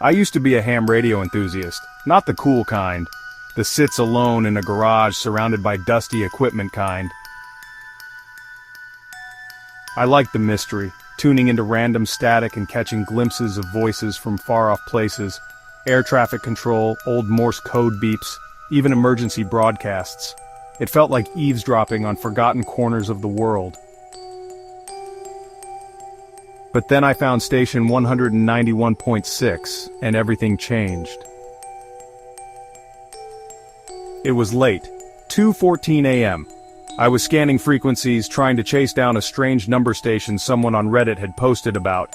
I used to be a ham radio enthusiast, not the cool kind. The sits alone in a garage surrounded by dusty equipment kind. I liked the mystery, tuning into random static and catching glimpses of voices from far-off places, air traffic control, old Morse code beeps, even emergency broadcasts. It felt like eavesdropping on forgotten corners of the world. But then I found station 191.6, and everything changed. It was late, 2:14 a.m. I was scanning frequencies trying to chase down a strange number station someone on Reddit had posted about.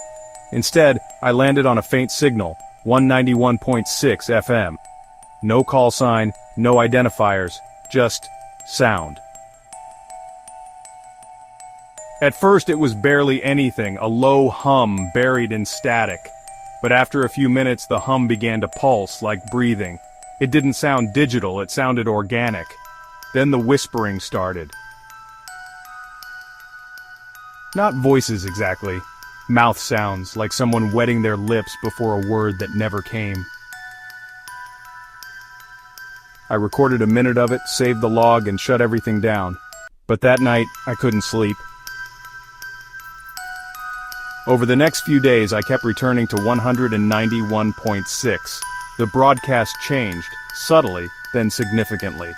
Instead, I landed on a faint signal, 191.6 FM. No call sign, no identifiers, just sound. At first it was barely anything, a low hum buried in static. But after a few minutes the hum began to pulse like breathing. It didn't sound digital, it sounded organic. Then the whispering started. Not voices exactly. Mouth sounds, like someone wetting their lips before a word that never came. I recorded a minute of it, saved the log, and shut everything down. But that night, I couldn't sleep. Over the next few days, I kept returning to 191.6. The broadcast changed, subtly, then significantly.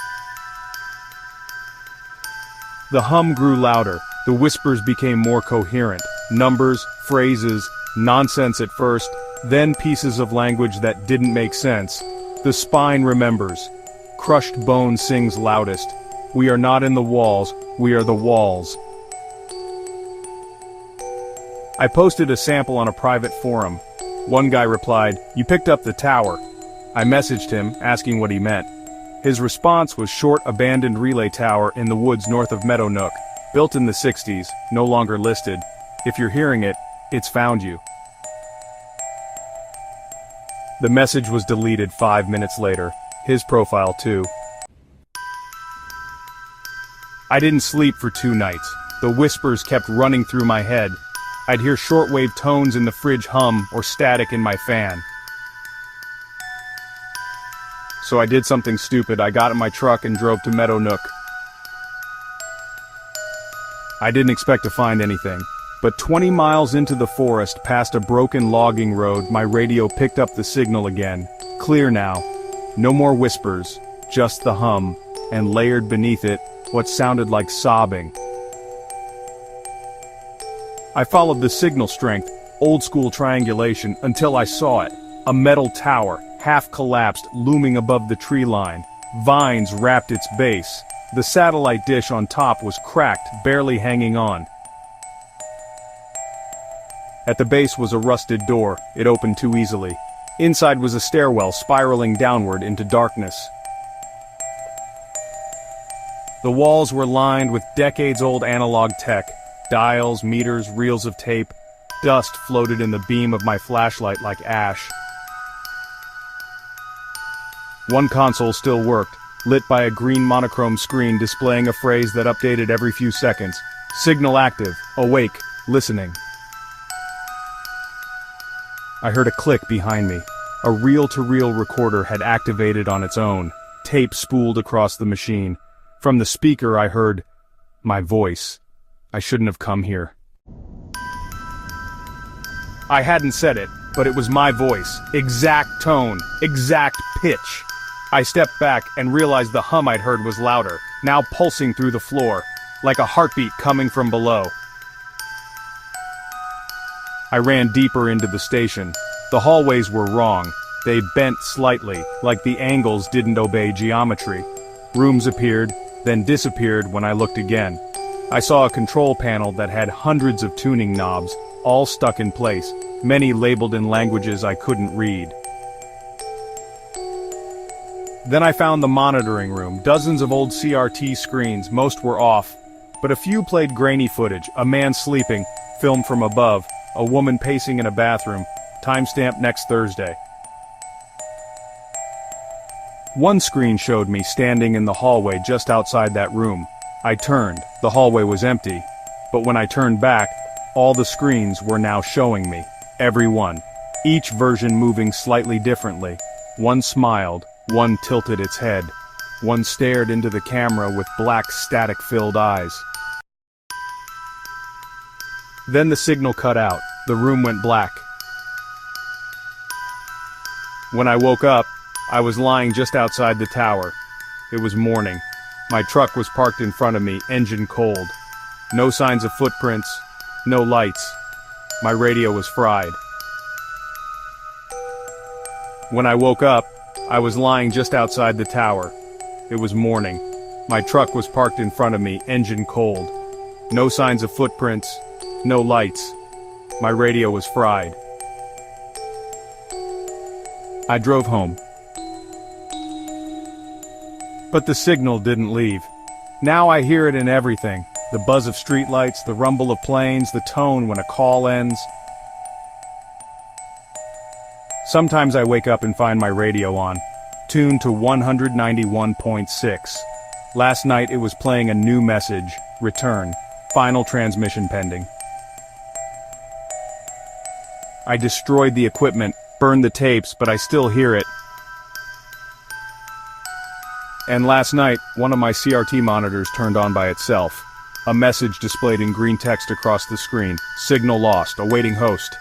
The hum grew louder, the whispers became more coherent. Numbers, phrases, nonsense at first, then pieces of language that didn't make sense. The spine remembers. Crushed bone sings loudest. We are not in the walls, we are the walls. I posted a sample on a private forum. One guy replied, "You picked up the tower." I messaged him, asking what he meant. His response was short abandoned relay tower in the woods north of Meadow Nook, built in the 60s, no longer listed. If you're hearing it, it's found you. The message was deleted 5 minutes later, his profile too. I didn't sleep for 2 nights. The whispers kept running through my head. I'd hear shortwave tones in the fridge hum or static in my fan. So I did something stupid. I got in my truck and drove to Meadow Nook. I didn't expect to find anything, but 20 miles into the forest, past a broken logging road, my radio picked up the signal again. Clear now. No more whispers, just the hum, and layered beneath it, what sounded like sobbing. I followed the signal strength, old-school triangulation, until I saw it. A metal tower, half-collapsed, looming above the tree line. Vines wrapped its base. The satellite dish on top was cracked, barely hanging on. At the base was a rusted door. It opened too easily. Inside was a stairwell spiraling downward into darkness. The walls were lined with decades-old analog tech. Dials, meters, reels of tape. Dust floated in the beam of my flashlight like ash. One console still worked, lit by a green monochrome screen displaying a phrase that updated every few seconds. Signal active, awake, listening. I heard a click behind me. A reel-to-reel recorder had activated on its own. Tape spooled across the machine. From the speaker I heard my voice. I shouldn't have come here. I hadn't said it, but it was my voice. Exact tone, exact pitch. I stepped back and realized the hum I'd heard was louder, now pulsing through the floor, like a heartbeat coming from below. I ran deeper into the station. The hallways were wrong. They bent slightly, like the angles didn't obey geometry. Rooms appeared, then disappeared when I looked again. I saw a control panel that had hundreds of tuning knobs, all stuck in place, many labeled in languages I couldn't read. Then I found the monitoring room, dozens of old CRT screens, most were off, but a few played grainy footage, a man sleeping, filmed from above, a woman pacing in a bathroom, timestamp next Thursday. One screen showed me standing in the hallway just outside that room. I turned, the hallway was empty, but when I turned back, all the screens were now showing me, every one. each version moving slightly differently. One smiled, one tilted its head, one stared into the camera with black static-filled eyes. Then the signal cut out, the room went black. When I woke up, I was lying just outside the tower. It was morning. My truck was parked in front of me, engine cold. No signs of footprints, no lights. My radio was fried. When I woke up, I was lying just outside the tower. It was morning. My truck was parked in front of me, engine cold. No signs of footprints, no lights. My radio was fried. I drove home. But the signal didn't leave. Now I hear it in everything. The buzz of streetlights, the rumble of planes, the tone when a call ends. Sometimes I wake up and find my radio on, tuned to 191.6. Last night it was playing a new message, return, final transmission pending. I destroyed the equipment, burned the tapes, but I still hear it. And last night, one of my CRT monitors turned on by itself. A message displayed in green text across the screen. Signal lost, awaiting host.